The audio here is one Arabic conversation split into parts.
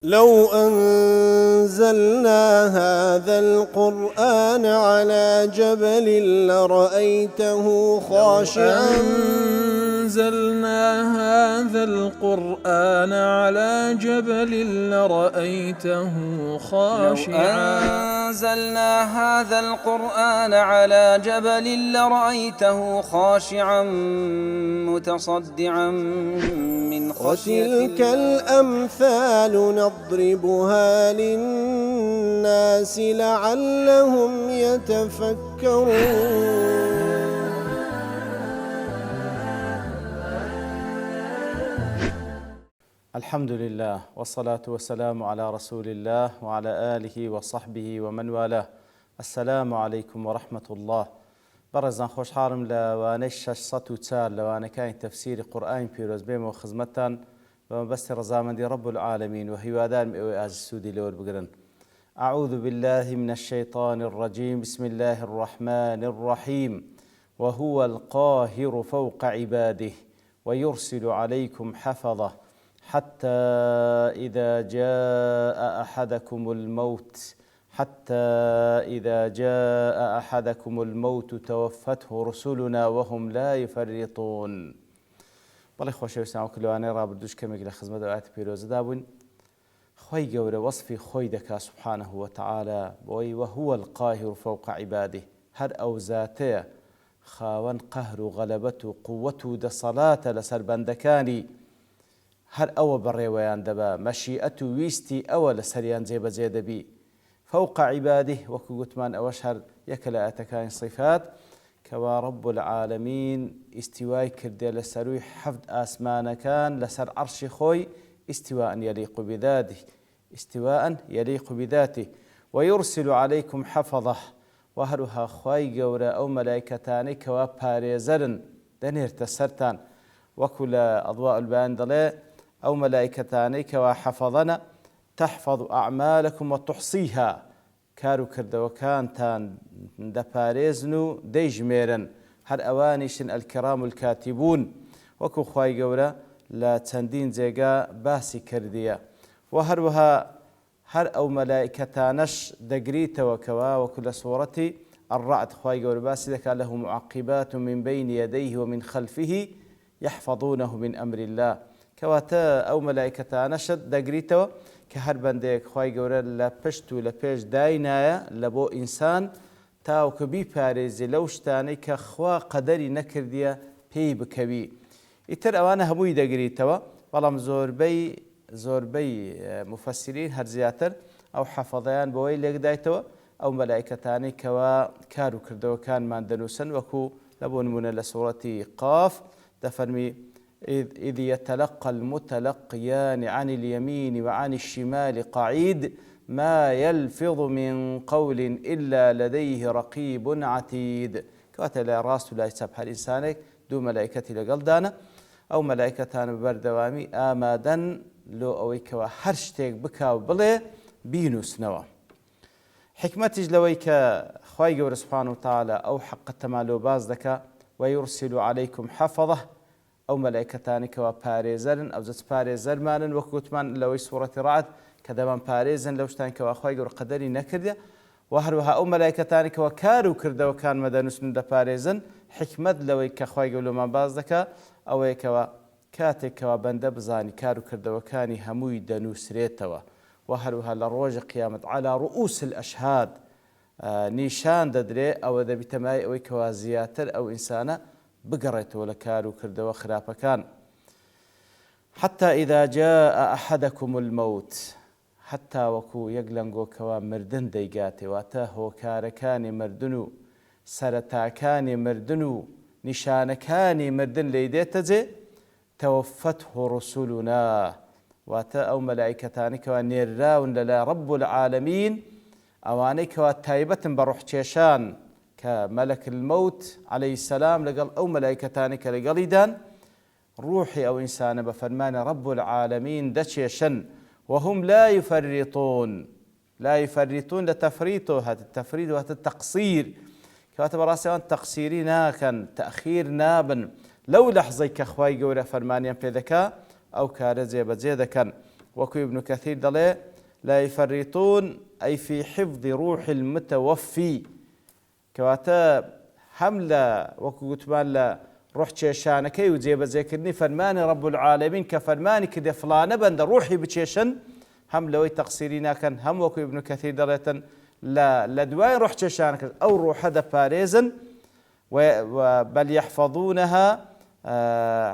لو أنزلنا هذا القرآن على جبل لرأيته خاشعا أنزلنا هذا القرآن على جبل لرأيته خاشعا أنزلنا هذا القرآن على جبل لرأيته خاشعا متصدعا من خشية وتلك الأمثال نضربها للناس لعلهم يتفكرون. الحمد لله والصلاة والسلام على رسول الله وعلى آله وصحبه ومن والاه. السلام عليكم ورحمة الله. بەڕێزان خۆشحاڵم لەوانەی 604 لەوانەکانی تەفسیری قورئانی پیرۆز بێمەوە خزمەتتان بە مەبەستی ڕەزامەندی رب العالمین و هیوادارم ئێوەی ئاژی سوودی لەوە بگرن. أعوذ بالله من الشيطان الرجيم بسم الله الرحمن الرحيم وهو القاهر فوق عباده ويرسل عليكم حفظه حتى إذا جاء أحدكم الموت توفته رسلنا وهم لا يفرطون. بەڵێ خۆشەویستان وەک لەوانەیە ڕابردووش کەمێک لە خزمەت ئاەتی پیرۆزەدا بووین. خۆی گەورە وەصفی خۆی دەکا سبحانه وتعالى بۆی وهو القاهر فوق عباده، هەر ئەو زاتەیە خاوەن قەهر و غەلەبەت و قووەت و دەسەڵاتە لەسەر بەندەکانی، هەر ئەوە بەڕێوەیان دەبا، مەشیئەت و ویستی ئەوە لەسەریان جێبەجێ دەبی. فوق عباده وەکو گوتمان ئەوەش هەر یەکە لە ئاەتەکانی صیفات کەوا رب العالمین ئیستیوای کردێ لە سەروی حەفت ئاسمانەکان لەسەر عەرشی خۆی استواء يليق بذاته ويرسل عليكم حفظه، وهروها خوای گەورە ئەو مەلایکەتانەی کەوا پارێزەرن دەنێرتە سەرتان، وەکو لە ئەضواء البیان دەڵێ ئەو مەلایکەتانەی کەوا حەفەظەنە تحفظ أعمالكم وتحصيها، کار و کردەوەکانتان دەپارێزن و دەیژمێرن، هەر ئەوانیشن الكرام الكاتبون وەکو خوای گەورە لە چەندین جێگا باسی کردیە. و هەروەها هەر ئەو مەلایکەتانەش دەگریتەوە کەوا وەکو لە سوورەتی الرعد خوای گەورە باسی دەکات له معقبات من بين يديه ومن خلفه يحفظونه من أمر الله، کەواتە ئەو مەلایکەتانەشت دەگریتەوە کە هەر بەندێک خوای گەورە لە پشت و لە پێش داینایە لە بۆ ئینسان تاوکە بیپارێزی لەو شتانەی کە خوا قەدەری نەکردیە پێی بکەوی. ئیتر ئەوانە هەمووی دەگریتەوە، بەڵام زۆربەی مفەسرین هەر زیاتر ئەو حەفەظەیان بەوەی لێکدایتەوە ئەو مەلایکەتانەی کەوا کار و کردەوەکانمان دەنووسن، وەکو لە بۆ نمونە لە سوورەتی قاف دەفەرمی إذ يتلقى المتلقيان عن اليمين وعن الشمال قعيد ما يلفظ من قول إلا لديه رقيب عتيد. كواتە لە ڕاست و لای چەپ هەر ئینسانێک دوو مەلایکەتی لەگەڵ دانە، ئەو مەلایکەتان بەردەوامی ئامادەن لۆ ئەوەی کەوا هەر شتێک بکا و بڵێ بینووسنەوە. حکمەتیش لەوەی کە خوای گەورە سوبحانه وتعالى ئەو حەقەتەمان لۆ باز دەکا ويرسل عليكم حفظه، ئەو مەلایکەتانی کەوا پارێزەرن ئەو جەچ پارێزەرمانن وەکو گوتمان لەوەی سوورەتی ڕعد کە دەمان پارێزن لەو شتانی کەوا خوای گەورە قەدەری نەکردە، و هەروەها ئەو مەلایکەتانی کەوا کار و کردەوەکانمە دەنووسن دەپارێزن. حکمت لەوەی کە خوای گەورە لۆمان باز دەکا ئەوەیە کەوا کاتێکەوە بەندە بزانی کار و کردەوەکانی هەمووی دەنووسرێتەوە، و هەروەها لە ڕۆژی قیامەت على رؤوس الأشهاد نیشان دەدرێ، ئەوە دەبیتەمای ئەوەی کەوا زیاتر ئەو ئینسانە بگەڕێتەوە لە کار و کردەوە خراپەکان. حتى إذا جاء أحدكم الموت، حتى وەکو یەک لەنگۆکەوە مردن دەیگاتێ، واتە هۆکارەکانی مردن و سەرەتاکانی مردن و نیشانەکانی مردن لێی دێتە جێ توفته رسلنا، واتە ئەو مەلایکەتانی کەوا نێراون لەلای رب العالمین، ئەوانەی کەوا تایبەتن بە ڕوحکێشان کە مەلەک المەوت عليه السلام لەگەڵ ئەو مەلایکەتانی کە لەگەڵیدان ڕوحی ئەو ئینسانە بە فەرمانی رب العالمین دەچێشن. وهم لا يفرطون لتفريط، هذا التفريط وهذا التقصير، کەواتە بەڕاستی ئەوان تەقسیری ناکەن، تەخیر نابن، لەو لەحزەی کە خوای گەورە فەرمانیان پێ دەکا ئەو کارە جێبەجێ دەکەن. وكو ابن كثير دلي لا يفرطون أي في حفظ روح المتوفي كواتا حملة وكو قتبان لا روح تشيشانكي وجيب ذكرني فرماني رب العالمين كفرماني كده فلانة بند روحي بتشيشن هم لوي تقصيرنا كان هم وكو ابن كثير دليتن لا لدواي روح تشيشانك أو روح هذا باريزن بل يحفظونها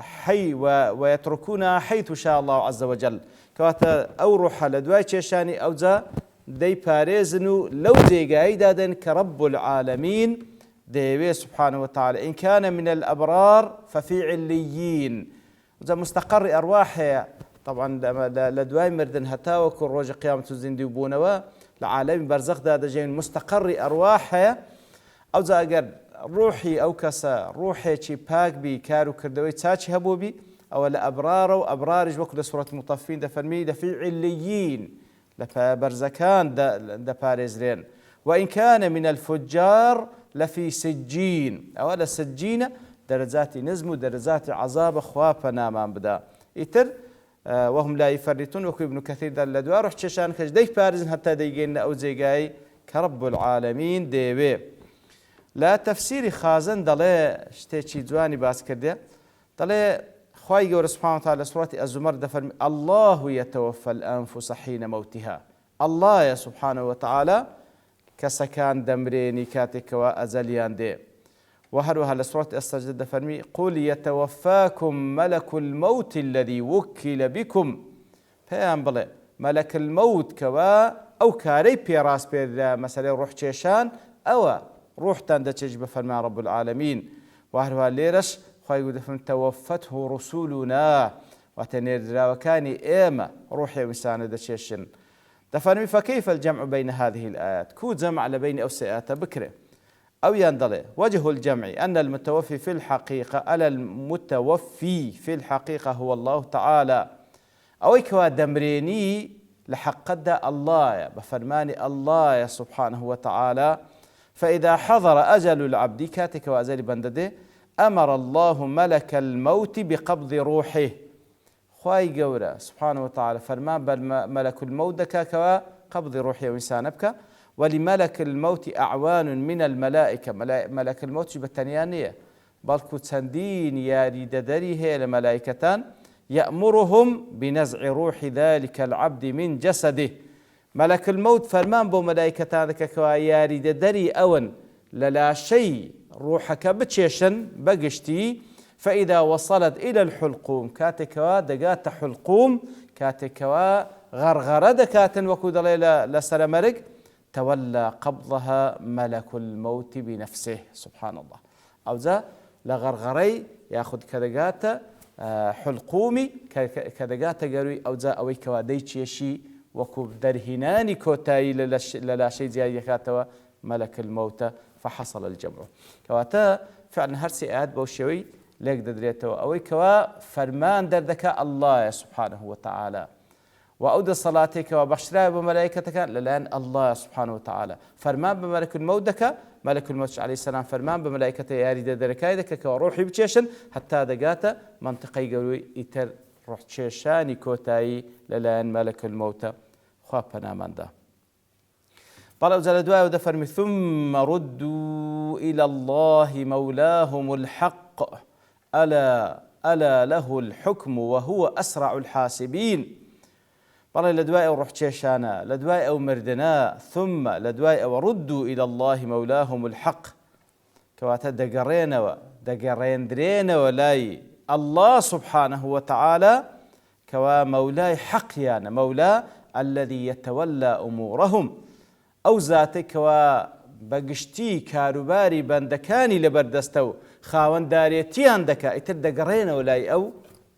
حي ويتركونها حيث شاء الله عز وجل كواتا أو روح لدواي تشيشاني أو ذا دي باريزنو لو جيغاي دادن كرب العالمين ديوي سبحانه وتعالى إن كان من الأبرار ففي عليين وذا مستقر أرواحه طبعا لدواي مردن هتاوك الروج قيامة الزندي وبونوا العالم برزخ دادا جين مستقر أرواحه أو ذا أقر روحي أو كسا روحي شي باك بي كارو كردوي تاتشي هبو بي أو لأبرار وأبرارج وكل سورة المطفين دا فرمي دا في عليين لبرزكان دا باريزرين وإن كان من الفجار لفي سجين أو سجين درجات نزم ودرجات عذاب خواب نامان بدا إتر وهم لا يفرطون وكو ابن كثير دا لدوا روح تشان كج ديك بارزن حتى ديجين أو زيجاي كرب العالمين ديوي لا تفسير خازن دلي شتيشي جواني باس كردي دلي خواهي قول سبحانه وتعالى سورة الزمر دفرمي الله يتوفى الأنفس حين موتها الله يا سبحانه وتعالى كسكان دمريني كاتك وأزليان دي وهروها لسورة السجدة دفرمي قل يتوفاكم ملك الموت الذي وكل بكم فيان بلي ملك الموت كوا أو كاري بيراس بير مثلا روح تشيشان أو روح تندتج بفرمان رب العالمين وهروها ليرش خواهي دفن توفته رسولنا وتنير وكاني إيما روحي وسانة دتشيشن دفرمي فكيف الجمع بين هذه الآيات كو جمع لبين أو سيئات بكرة أو يندلي وجه الجمع أن المتوفي في الحقيقة ألا المتوفي في الحقيقة هو الله تعالى أو كوا دمريني لحق الله بفرمان الله سبحانه وتعالى فإذا حضر أجل العبد كاتك وأزل بندده أمر الله ملك الموت بقبض روحه خواهي قورة سبحانه وتعالى فرمان بل ملك الموت كوا قبض روحه وإنسانبك ولملك الموت أعوان من الملائكة ملك الموت بالتنيانية بلكو تسندين ياري ددريه لملائكتان يأمرهم بنزع روح ذلك العبد من جسده ملك الموت فرمان بو ملائكتان كوا ياري ددري أون للا شيء روحك بتشيشن بقشتي فإذا وصلت إلى الحلقوم كاتكوا دقات حلقوم كاتكوا غرغرة دكات وكود ليلة لسلامرق تولى قبضها ملك الموت بنفسه سبحان الله أو ذا لغرغري ياخذ كدقات حلقومي كدقات قروي أو ذا أوي كواديتش يشي وكوب درهناني كوتاي للا شيء زي كاتوا ملك الموت فحصل الجمع كواتا فعلا هرسي آد بوشوي ليك ددريتوا أوي كوا فرمان دردك الله سبحانه وتعالى وأود صلاتك وبشرى بملائكتك للآن الله سبحانه وتعالى فرمان بملك الموت ملك الموت عليه السلام فرمان بملائكته ياري دركايدك كروحي بتشيشن حتى دقاته منطقي قوي يتر روح تشيشاني كوتاي للآن ملك الموت خوابنا من ده طلعوا زلدوا ودفرمي ثم ردوا إلى الله مولاهم الحق ألا له الحكم وهو أسرع الحاسبين بلا لدواء وروح تشيشانا لدواء ومردنا ثم لدواء وردوا إلى الله مولاهم الحق كواتا دقرين درينا ولاي الله سبحانه وتعالى كوا مولاي حق يعني مولا الذي يتولى أمورهم أو ذاتك كوا بقشتي كاروباري بندكاني لبردستو خاون داريتي عندك اتدقرين ولاي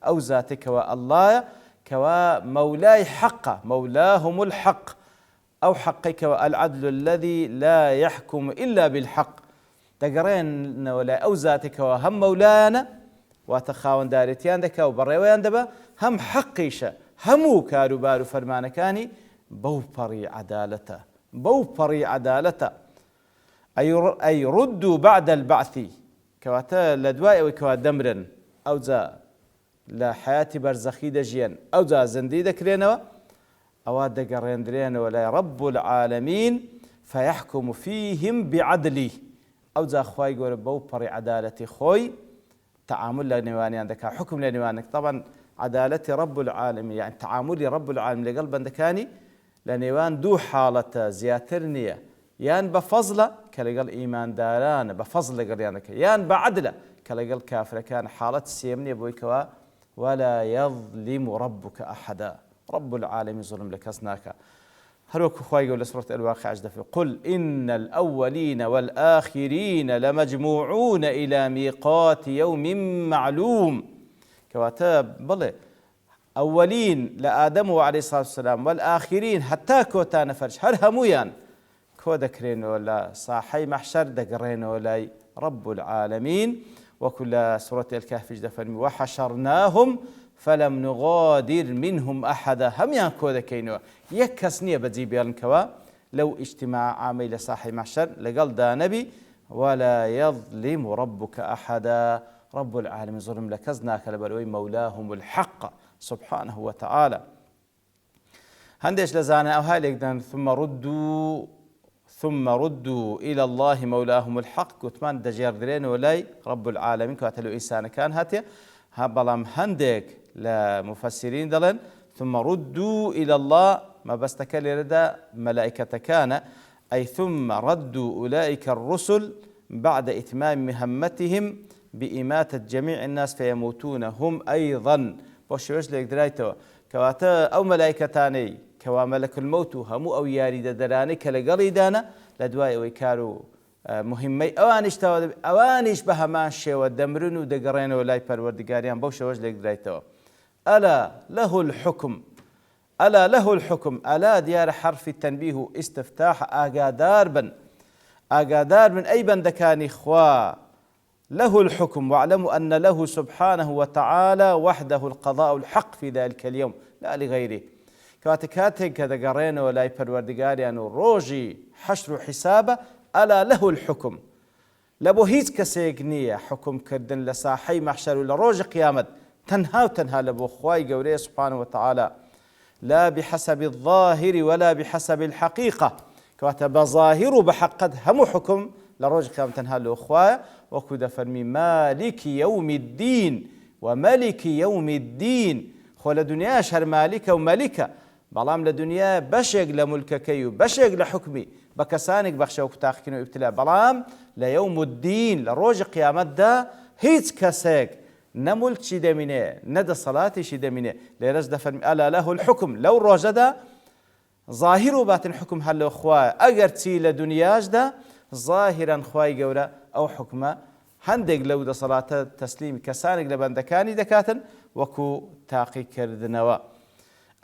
أو ذاتك كوا الله كوا مولاي حق مولاهم الحق أو حقك العدل الذي لا يحكم إلا بالحق دقرين ولا أو ذاتك هم مولانا وتخاون داريتي عندك وبريوي عندبا هم حقيشة همو كاروبارو فرمانكاني بوبري عدالته أي ردوا بعد البعث كواتا لدواء وكوا دمرا أو ذا لا حياة برزخي دجيان أو ذا زندي دكرينوا ئەوە دەگەڕێندرێنەوە لای رب العالمین فيحكم فيهم بعدله ئەو جا خوای گەورە بەو پەڕی عەدالەتی خۆی تعامل لە نێوانیان دەکات حکم لە نێوانیان طبعا عەدالەتی رب العالمین يعني تعاملی رب العالمین لەگەڵ بەندەکانی لە نێوان دوو حاڵەتە زیاتر نییە یان بە فەزلە کە لەگەڵ ئیماندارانە بە فەزل لەگەڵیان دەکات یان بە عەدلە کە لەگەڵ کافرەکان حاڵەت سێم نییە بۆی کەوا ولا يظلم ربك أحدا رب العالمين ظلم لكس ناكا هروك خواي يقول سورة الواقع أجدف قل إن الأولين والآخرين لمجموعون إلى ميقات يوم معلوم كواتاب بلي أولين لآدم عليه الصلاة والسلام والآخرين حتى كوتان فرش هر همويان كو دكرين ولا صاحي محشر دقرين ولا رب العالمين وكل سورة الكهف جدفن وحشرناهم فلم نغادر منهم أحدا هم يانكو ذكينوا يكسنية بجيبيان كوا لو اجتماع عامل صاحي محشر لقال دا نبي ولا يظلم ربك أحدا رب العالمين ظلم لكزناك لبلوي مولاهم الحق سبحانه وتعالى هندش لزانا أو هالي ثم ردوا إلى الله مولاهم الحق كتمان دجير درين ولاي رب العالمين كاتلو إنسان كان هاتي هبلام هندك لمفسرين دلن ثم ردوا إلى الله ما بستكل ردا ملائكة كان أي ثم ردوا أولئك الرسل بعد إتمام مهمتهم بإماتة جميع الناس فيموتون هم أيضا بوشوش لك درايتو كواتا أو ملائكتاني كوا ملك الموت همو أو ياري دراني كالقري دانا لدواء ويكارو مهمي أوانيش بهمان شيء ودمرن ودقرين ولاي پروردگاريان بوش وجه لك درايتو ألا له الحكم ألا له الحكم ألا ديار حرف التنبيه استفتاح آقادار بن أي بندكاني خوا له الحكم واعلموا أن له سبحانه وتعالى وحده القضاء الحق في ذلك اليوم لا لغيره كاتكاتك كذا قرين ولاي پروردگاريان روجي حشر حسابه ألا له الحكم لبو هيت كسيقنية حكم كردن لساحي محشر لروج قيامت تنها لبو خواي قوري سبحانه وتعالى لا بحسب الظاهر ولا بحسب الحقيقة كاتب ظاهر بحقد هم حكم لروج قيامت تنها لبو خواي وكذا فرمي مالك يوم الدين وملك يوم الدين خول دنيا شهر مالكة وملكة بلام لدنيا بشق لملككي وبشق لحكمي بكسانك بخشوك تاخكين وابتلاء بلام ليوم الدين لروج قيامت دا هيت كساك نملك شي دمينه ند صلاة شي دمينه ليرز دفن ألا له الحكم لو روج دا ظاهر باطن حكم هلو خوا أجر تي لدنياج دا ظاهرا خواي قورا أو حكمه هندق لو دا صلاة تسليم كسانك لبندكاني دكاتن وكو تاقي كردنوا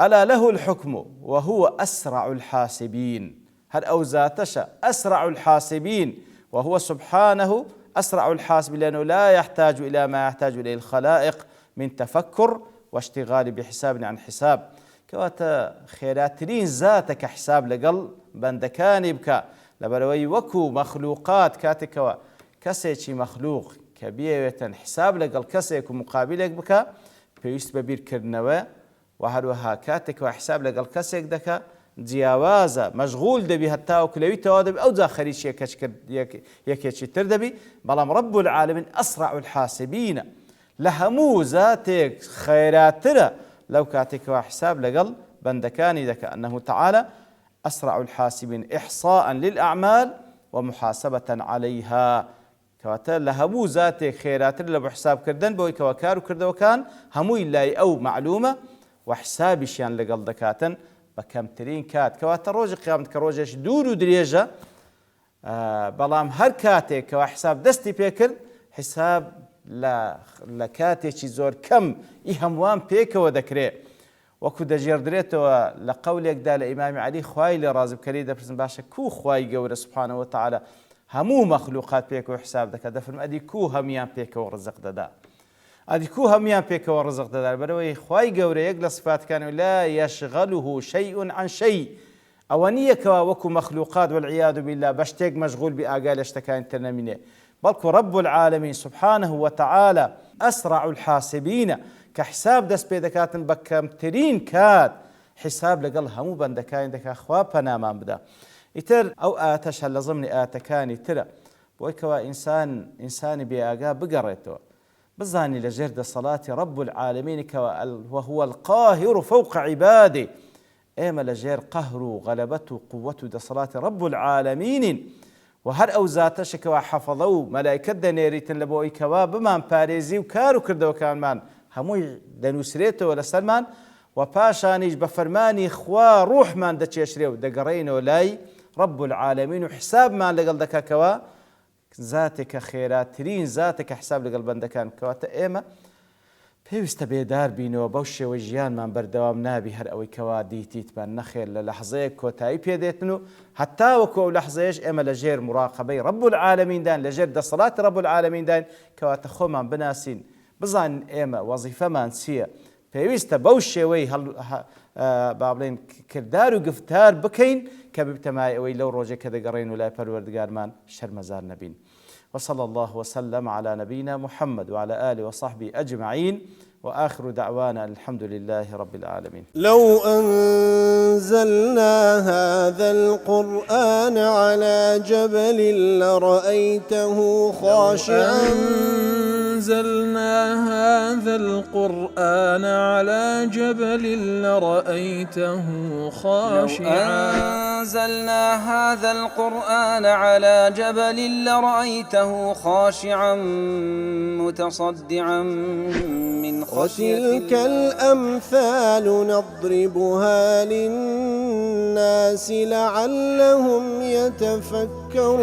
ألا له الحكم وهو أسرع الحاسبين هل أوزاتش أسرع الحاسبين وهو سبحانه أسرع الحاسب لأنه لا يحتاج إلى ما يحتاج إليه الخلائق من تفكر واشتغال بحساب عن حساب كواتا خيراترين ذاتك حساب لقل بندكاني بكا لبروي وكو مخلوقات كاتكوا كسيتي مخلوق كبيرة حساب لقل كسيك مقابلك بكا بيست ببير كرنوا وهروها كاتك وحساب لقل كسيك دكا جیاوازە مەشغول دەبی هەتا و کلەوی تەوا دەبی ئەو جا خەریکی یەکێکی تر دەبی بەڵام رب العالمین ئەسرع الحاسبین لە هەموو زاتێک خێراترە لەو کاتێکەوە حساب لەگەڵ بەندەکانی دەکات أنه تعالى أسرع الحاسبين إحصاء للأعمال ومحاسبة عليها كواتا لە هەموو زاتێک خێراتر لە بۆ حسابکردن بۆی کەوا کار و کردەوەکان هەمووی لای ئەو معلومە وحسابیشیان لەگەڵ دەکاتن بكمترين كات كوات روج قيامت كروجش دور دريجة بلام هر كاتي كوا حساب دستي بيكر حساب لا كاتي زور كم يهموان بيك وذكري وكو دجير دريتو لقولك دا لإمام علي خواي لرازب كريدة برسن باشا كو خواي قول سبحانه وتعالى همو مخلوقات بيك وحساب دكا دفرم أدي كو هميان بيك ورزق دا أدي كو هميان بيك ورزق دا بروي خواي قوري يقل صفات كانوا لا يشغله شيء عن شيء أوانية كوا وكو مخلوقات والعياذ بالله بشتيق مشغول بآقال اشتكاين تنمينه بلكو رب العالمين سبحانه وتعالى أسرع الحاسبين كحساب دس بيدكات بكمترين كات حساب لەگەڵ هەموو بەندەکانی دەکا خوا پەنامان بدە. ئیتر ئەو ئاتەش هەر لە ضمنی ئاتەکانی ترە بۆی کەوا ئینسانی بێئاگا بگەڕێتەوە بزانی لەژێر دەسەڵاتی رب العالمینی کەوا وهو القاهر فوق عباده ئێمە لەژێر قەهر و غەلەبەت و قووەت و دەسەڵاتی رب العالمینین و هەر ئەو زاتەشێکەوە حەفەڵە و مەلایکەت دەنێریتن لە بۆی کەوا بمان پارێزی و کار و کردەوەکانمان هەمووی دەنووسرێتەوە لەسەرمان و پاشانیش بە فەرمانی خوا ڕوحمان دەچێشرێ و دەگەڕێینەوە لای رب العالمین و حسابمان لەگەڵ دەکەکەوە زاتێکە خێراترین زاتێکە حساب لەگەڵ بەندەکان کەواتە ئێمە پێویستە بێدار بینەوە بەو شێوە ژیانمان بەردەوام نابی هەر ئەوەی کەوا دیتیتمان نەخێر لە لەحزەیەک کۆتایی پێدێتن و هەتا وەکو ئەو لەحزەیەش ئێمە لەژێر مراقەبەی رب العالمیندان لەژێر دەسەڵاتی رب العالمیندان کەواتە خۆمان بناسین بزانین ئێمە وەزیفەمان چییە پێویستە بەو شێوەی با بڵێن کردار و گفتار بکەین کە ببتەمای ئەوەی لەو ڕۆژێک کە دەگەڕێن و لای پەروەردگارمان شەرمەزار نەبین. وصلى الله وسلم على نبينا محمد وعلى آله وصحبه أجمعين وآخر دعوانا الحمد لله رب العالمين. لو أنزلنا هذا القرآن على جبل لرأيته خاشعا أنزلنا هذا القرآن على جبل لرأيته خاشعا أنزلنا هذا القرآن على جبل لرأيته خاشعا متصدعا من خشية الله. وتلك الأمثال نضربها للناس لعلهم يتفكرون.